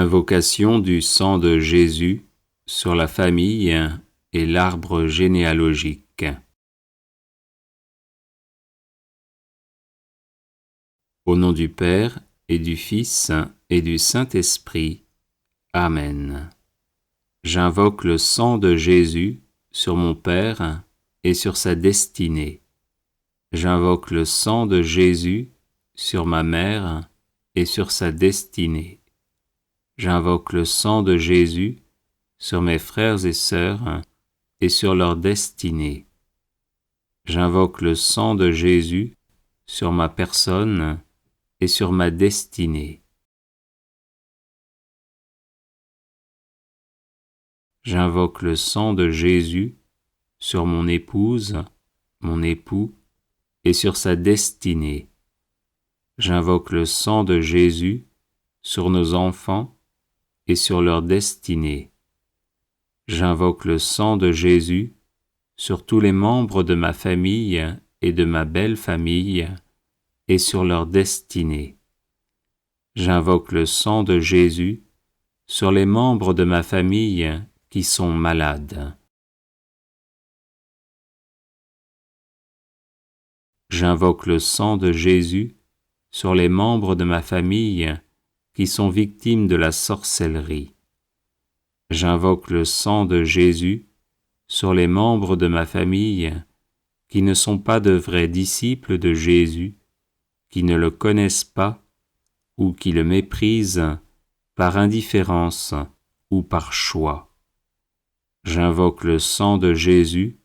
Invocation du sang de Jésus sur la famille et l'arbre généalogique. Au nom du Père et du Fils et du Saint-Esprit. Amen. J'invoque le sang de Jésus sur mon Père et sur sa destinée. J'invoque le sang de Jésus sur ma mère et sur sa destinée. J'invoque le sang de Jésus sur mes frères et sœurs et sur leur destinée. J'invoque le sang de Jésus sur ma personne et sur ma destinée. J'invoque le sang de Jésus sur mon épouse, mon époux, et sur sa destinée. J'invoque le sang de Jésus sur nos enfants et sur leur destinée. J'invoque le sang de Jésus sur tous les membres de ma famille et de ma belle famille et sur leur destinée. J'invoque le sang de Jésus sur les membres de ma famille qui sont malades. J'invoque le sang de Jésus sur les membres de ma famille qui sont victimes de la sorcellerie. J'invoque le sang de Jésus sur les membres de ma famille qui ne sont pas de vrais disciples de Jésus, qui ne le connaissent pas ou qui le méprisent par indifférence ou par choix. J'invoque le sang de Jésus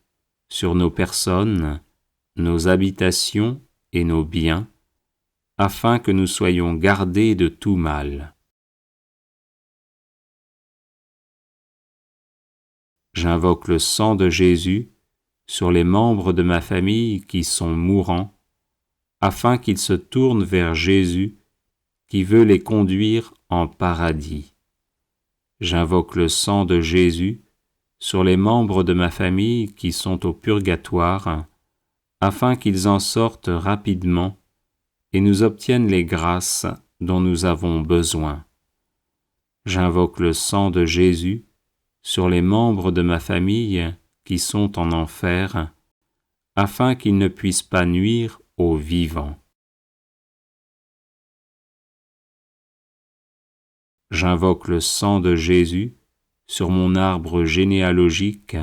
sur nos personnes, nos habitations et nos biens, afin que nous soyons gardés de tout mal. J'invoque le sang de Jésus sur les membres de ma famille qui sont mourants, afin qu'ils se tournent vers Jésus qui veut les conduire en paradis. J'invoque le sang de Jésus sur les membres de ma famille qui sont au purgatoire, afin qu'ils en sortent rapidement et nous obtiennent les grâces dont nous avons besoin. J'invoque le sang de Jésus sur les membres de ma famille qui sont en enfer, afin qu'ils ne puissent pas nuire aux vivants. J'invoque le sang de Jésus sur mon arbre généalogique,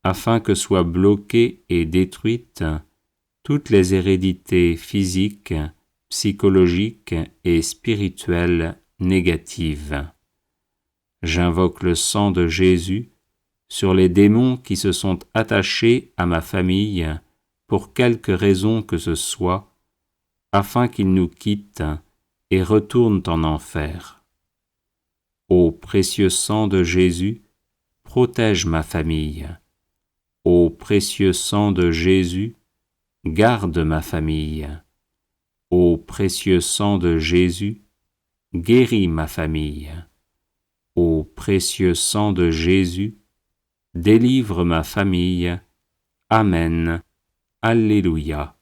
afin que soient bloquées et détruites toutes les hérédités physiques, psychologiques et spirituelles négatives. J'invoque le sang de Jésus sur les démons qui se sont attachés à ma famille pour quelque raison que ce soit, afin qu'ils nous quittent et retournent en enfer. Ô précieux sang de Jésus, protège ma famille. Ô précieux sang de Jésus, garde ma famille. Ô précieux sang de Jésus, guéris ma famille. Ô précieux sang de Jésus, délivre ma famille. Amen. Alléluia.